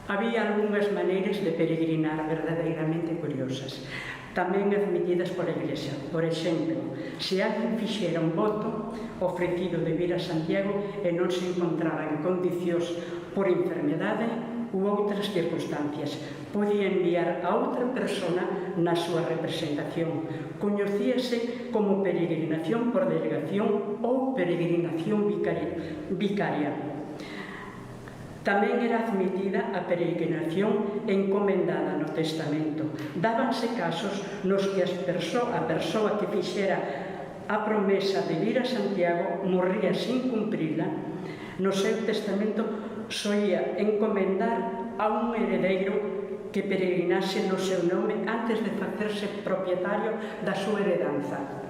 Había algunhas maneiras de peregrinar verdadeiramente curiosas, tamén admitidas pola Iglesia. Por exemplo, se alguén fixera un voto ofrecido de vir a Santiago e non se encontraba en condicións por enfermedade ou outras circunstancias, podía enviar a outra persona na súa representación. Coñecíase como peregrinación por delegación ou peregrinación vicaria. Tamén era admitida a peregrinación encomendada no testamento. Dábanse casos nos que a persoa que fixera a promesa de vir a Santiago morría sin cumprila. No seu testamento soía encomendar a un heredeiro que peregrinase no seu nome antes de facerse propietario da súa heredanza.